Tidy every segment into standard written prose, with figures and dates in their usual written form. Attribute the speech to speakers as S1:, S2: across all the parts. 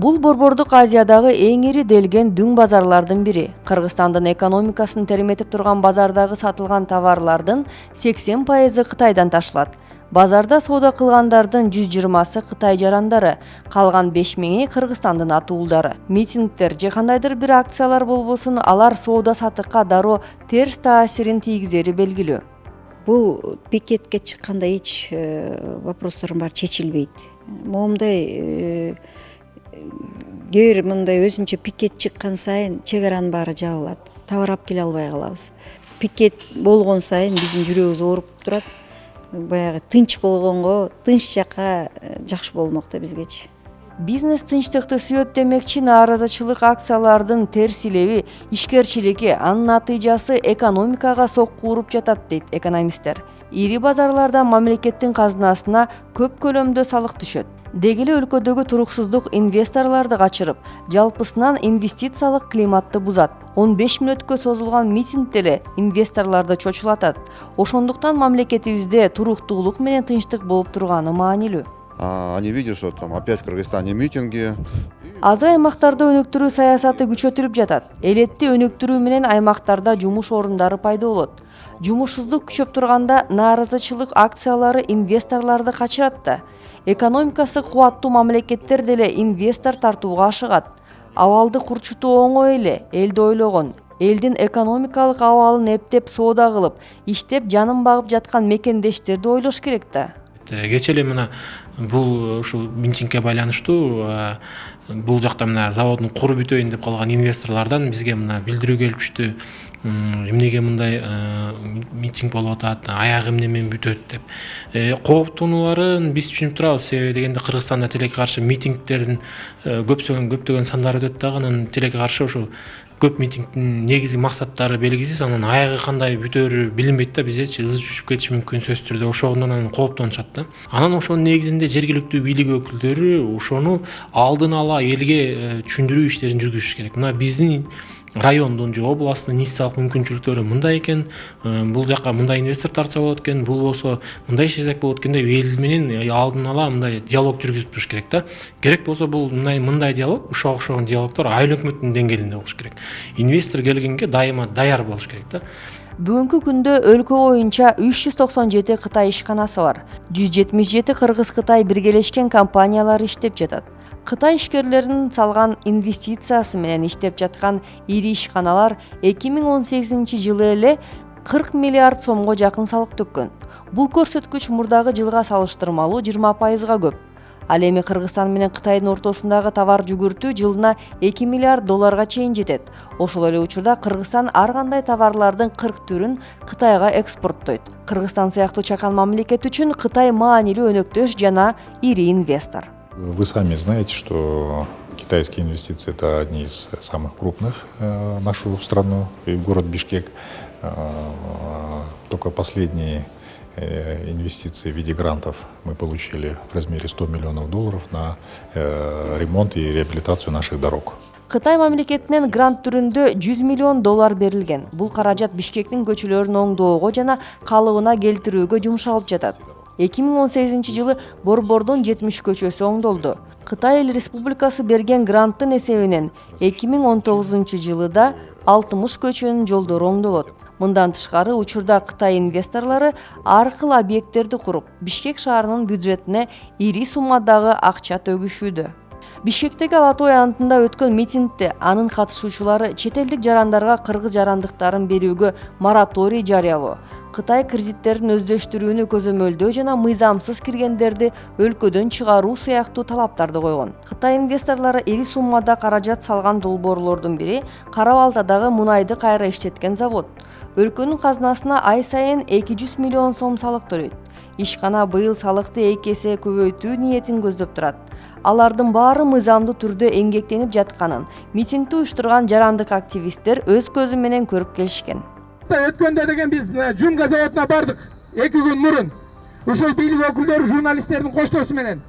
S1: Бул Борбордук Азиядагы эң ири делген дүң базарлардын бири. Кыргызстандын экономикасын терметип турган базардагы сатылган товарлардын 80% Кытайдан ташылат. Базарда соода кылгандардын 120сы Кытай жарандары, калган 5000-и Кыргызстандын атуулдары. Митингдер же кандайдыр бир акциялар болбосун, алар соода сатыкка дароо терс таасирин тийгизери белгилүү.
S2: Бул пикетке чыкканда эч вопростордун баары чечилбейт. Момундай кээ бир мындай өзүнчө пикет чыккан сайын чек аранын баары жабылат. Товар алып келе албай калабыз. Пикет болгон сайын биздин жүрөгүбүз ооруп турат. Баягы тынч болгонго, тынч жакка жакшы болмок да бизгечи.
S1: Бизнес тынчтыкты сүйөт демекчи, нааразычылык акциялардын терс илеби ишкерчиликке, анын натыйжасы экономикага сокку уруп жатат дейт экономисттер. Ири базарларда мамлекеттин казынасына көп көлөмдө салык түшөт. Деги эле өлкөдөгү туруксуздук инвесторлорду качырып, жалпысынан инвестициялык климатты бузат. 15 мүнөткө созулган митинг деле инвесторлорду чочулатат. Ошондуктан мамлекетибизде туруктуулук менен тынчтык болуп турганы маанилүү.
S3: Они видят, что там опять в Кыргызстане митинги.
S1: Азыр аймактарда өнүктүрүү саясаты күчөтүлүп жатат. Элетти өнүктүрүү менен аймактарда жумуш орундары пайда болот. Жумушсуздук күчөп турганда нааразычылык акциялары инвесторлорду качырат да. Экономикасы кубаттуу мамлекеттер деле инвестор тартууга ашыгат. Абалды курчутуу оңой эле, элди ойлогон. Элдин экономикалык абалын эптеп соода кылып, иштеп жанын багып жаткан мекендештерди ойлош керек да.
S4: Кечээ эле мына бул ушул митингке байланыштуу бул жакта мына заводун куруп бүтөйүн деп калган инвесторлордон бизге мына билдирүү келип түштү. Эмнеге мындай митинг болуп атат, аягы эмне менен бүтөт деп. Кооптонууларын биз түшүнүп турабыз. Себеби дегенде Кыргызстанда тилекке каршы митингдердин көптөгөн сандар өтөт дагы, анан тилекке каршы ушул көп митингдин негизги максаттары белгисиз, анан аягы кандай бүтөөрү билинбейт да, бизечи ызы түшүп кетиши мүмкүн сөзсүз түрдө. Ошондон анан кооптонушат да. Анан ошонун негизинде жергиликтүү бийлик өкүлдөрү ошону алдын ала элге түшүндүрүү иштерин жүргүзүш керек. Мына биздин райондун же областтын инвестициялык мүмкүнчүлүктөрү мындай экен, бул жака мындай инвестор тартса болот экен, бул болсо мындай иштесек болот экен деп эл менен алдын ала мындай диалог жүргүзүп туруш керек да. Керек болсо бул мындай диалог, ошол диалогдор айыл өкмөттүн деңгээлинде болуш керек. Инвестор келгенге дайыма даяр болуш керек да.
S1: Бүгүнкү күндө өлкө боюнча 397 Кытай ишканасы бар. 177 Кыргыз-Кытай биргелешкен компаниялары иштеп жатат. Кытай ишкерлеринин салган инвестициясы менен иштеп жаткан ири ишканалар 2018 жылы эле 40 миллиард сомго жакын салык төккөн. Бул көрсөткүч мурдагы жылга салыштырмалуу 20%га көп. Ал эми Кыргызстан менен Кытайдын ортосундагы товар жүгүртүү жылына 2 миллиард долларга чейин жетет. Ошол эле учурда Кыргызстан ар кандай товарлардын 40 түрүн Кытайга экспорттойт. Кыргызстан сыяктуу чакан мамлекет үчүн Кытай маанилүү өнөктөш жана ири инвестор.
S5: Вы сами знаете, что китайские инвестиции – это одни из самых крупных в нашу страну и в город Бишкек. Только последние инвестиции в виде грантов мы получили в размере 100 миллионов долларов на ремонт и реабилитацию наших дорог.
S1: Кытай мамлекетинен грант түрүндө 100 миллион доллар берилген. Бул каражат Бишкектин көчөлөрүн оңдоого жана калыбына келтирүүгө жумшалып жатат. 2018 жылы Борбордун 70 көчөсү оңдолду. Кытай Эл Республикасы берген гранттын эсебинен 2019 жылыда 60 көчөнүн жолдору оңдолот. Мындан тышкары учурда Кытай инвесторлору ар кыл объекттерди куруп, Бишкек шаарынын бюджетине ири суммадагы акча төгүшүүдө. Бишкектеги Ала Той аянтында өткөн митингде анын катышуучулары чет элдик жарандарга кыргыз жарандыктарын берүүгө мораторий жарыялоо, Кытай кредиттерин өздөштүрүүнү көзөмөлдөө жана мыйзамсыз киргендерди өлкөдөн чыгаруу сыяктуу талаптарды койгон. Кытай инвесторлору ири суммада каражат салган долбоорлордун бири Кара Балтадагы мунайды кайра иштеткен завод. Өлкөнүн казынасына ай сайын 200 миллион сом салык төлөйт. Ишкана быйыл салыкты 2 эсе көбөйтүү ниетин көздөп турат. Алардын баары мыйзамдуу түрдө эмгектенип жатканын митингди уюштурган жарандык активисттер өз көзү менен көрүп келишкен.
S6: Өткөндө деген биз Жумга заводуна бардык 2 күн мурун. Ошол бийлик өкүлдөрү журналисттердин коштоосу менен.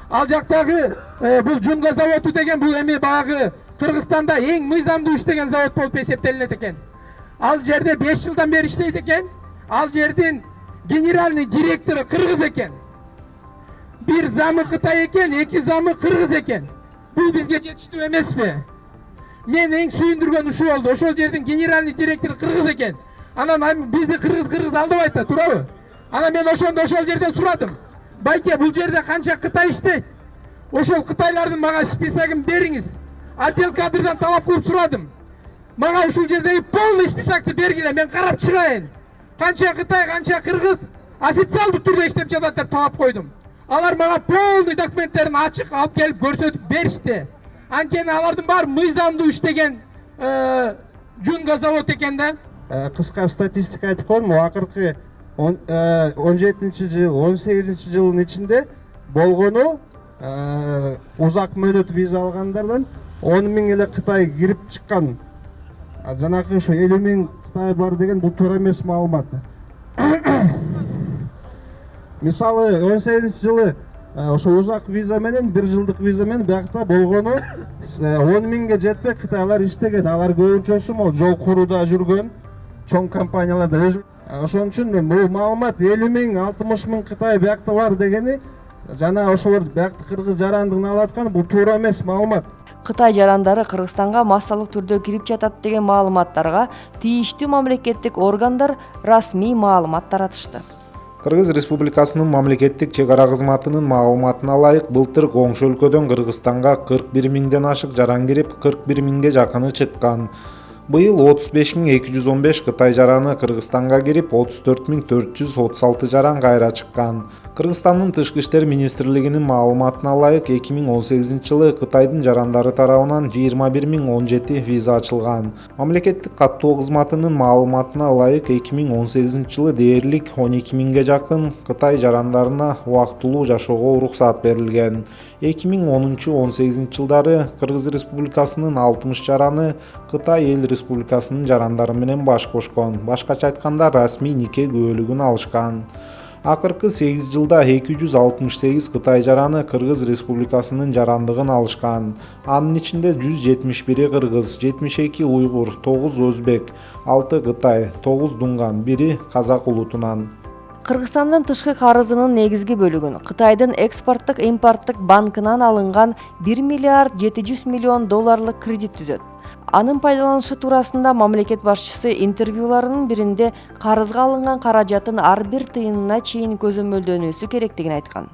S6: Ал жактагы бул Жумга заводу деген бул эми багы Кыргызстанда эң мыйзамдуу иштеген завод болуп эсептелинет экен. Ал жерде 5 жылдан бери иштейт экен. Ал жердин генеральный директору кыргыз экен. Bir zamı Kıtay eken, 2 zamı Kırgız eken. бул бизге жетиштүү эмеспи? Мен эң сүйүндүргөн ушул болду. Ошол жердин генеральный директору кыргыз экен. Анан бизди кыргыз алдабайт да, туурабы? Анан мен ошол жерден сурадым. Байке, бул жерде канча Кытай иштейт? Ошол кытайлардын мага списогун бериңиз. Отдел кадрдан талап кылып сурадым. Мага ушул жердеги полный списокты бергиле, мен карап чыгайын. Канча Кытай, канча кыргыз официалдуу түрдө иштеп жатат деп талап койдум. Алар мага полный документтерин ачык алып келип көрсөтүп беришти. Анткени алардын баары мыйзамдуу иштеген Жунга завод экен да.
S7: Кыска статистика айтып коеюн, акыркы 17-жыл, 18-жылдын ичинде болгону узак мөөнөт виза алгандардан 10 000 эле Кытай кирип чыккан. Жанакы ошо 50 000 Кытай бар деген бул туура эмес маалымат. Мисалы 18-жылы ошо узак виза менен 1 жылдык виза менен биякта болгону 10 000ге жетпей Кытайлар иштеген. Алар көбүнчөсү могу жол курууда жүргөн чоң компанияларда. Ошон үчүн бул маалымат 50 000, 60 000 Кытай биякта бар дегени жана ошолор биякта кыргыз жарандыгын алып аткан, бул туура эмес маалымат.
S1: Кытай жарандары Кыргызстанга массалык түрдө кирип жатат деген маалыматтарга тийиштүү мамлекеттик органдар расмий маалымат таратышты.
S8: Кыргыз Республикасынын мамлекеттик чек ара кызматынын маалыматына ылайык былтыр коңшу өлкөдөн Кыргызстанга 41 000ден ашык жаран кирип, 41 000ге жакыны чыккан. Быйыл 35 215 Кытай жараны Кыргызстанга кирип, 34 436 жаран кайра чыккан. Кыргызстандын Тышкы иштер министрлигинин маалыматына ылайык 2018-жылы Кытайдын жарандары тарабынан 21 017 виза ачылган. Мамлекеттик каттоо кызматынын маалыматына ылайык 2018-жылы дээрлик 12 000ге жакын Кытай жарандарына убактылуу жашоого уруксат берилген. 2010-18 жылдары Кыргыз Республикасынын 60 жараны Кытай эл республикасынын жарандары менен баш кошкон. Башкача айтканда расмий нике күбөлүгүн алышкан. Акыркы 8 жылда 268 Кытай жараны Кыргыз Республикасынын жарандыгын алышкан. Анын ичинде 171 кыргыз, 72 уйгур, 9 өзбек, 6 Кытай, 9 дунган, 1 казак улутунан.
S1: Кыргызстандын тышкы карызынын негизги бөлүгүн Кытайдын экспорттук импорттук банкынан алынган 1 миллиард 700 миллион долларлык кредит түзөт. Анын пайдаланышы туурасында мамлекет башчысы интервьюларынын биринде карызга алынган каражатын ар бир тыйынына чейин көзөмөлдөнүүсү керектигин айткан.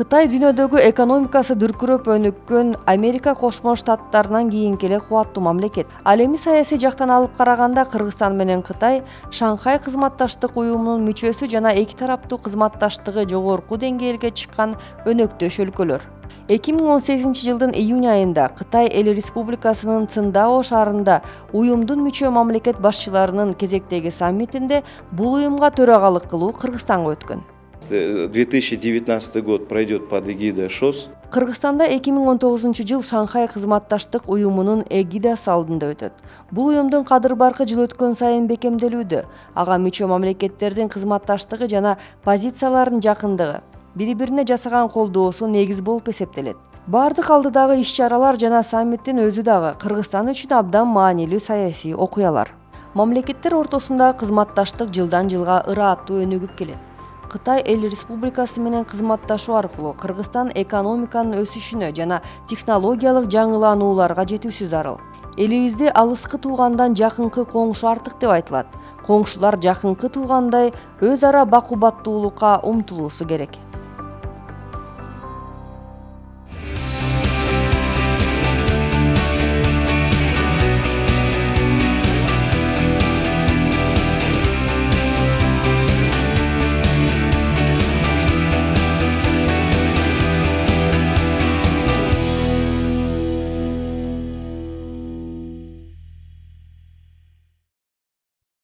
S1: Кытай дүйнөдөгү экономикасы дүркүрөп өнүккөн Америка Кошмо Штаттарынан кийинки эле кубаттуу мамлекет. Ал эми саясий жактан алып караганда Кыргызстан менен Кытай Шанхай кызматташтык уюмунун мүчөсү жана эки тараптуу кызматташтыгы жогорку деңгээлге чыккан өнөктөш өлкөлөр. 2018-жылдын июнь айында Кытай эл республикасынын Циндао шаарында уюмдун мүчө мамлекет башчыларынын кезектеги саммитинде бул уюмга төрагалык кылуу Кыргызстанга өткөн.
S9: 2019 год пройдет под эгидой ШОС.
S1: Кыргызстанда 2019 жыл Шанхай кызматташтык уюмунун эгидасы алдында өтөт. Бул уюмдун кадыр баркы жыл өткөн сайын бекемделүүдө. Ага мүчө мамлекеттердин кызматташтыгы жана позицияларынын жакындыгы, бири-бирине жасаган колдоосу негиз болуп эсептелет. Бардык алдыдагы иш-чаралар жана саммиттин өзү дагы Кыргызстан үчүн абдан маанилүү саясий окуялар. Мамлекеттер ортосундагы кызматташтык жылдан жылга ырааттуу өнүгүп келет. Кытай эл республикасы менен кызматташуу аркылуу Кыргызстан экономиканын өсүшүнө жана технологиялык жаңыланууларга жетүүсү зарыл. Элибизде алыскы туугандан жакынкы коңшу артык деп айтылат. Коңшулар жакынкы туугандай өз ара бакубаттуулукка умтулуусу керек.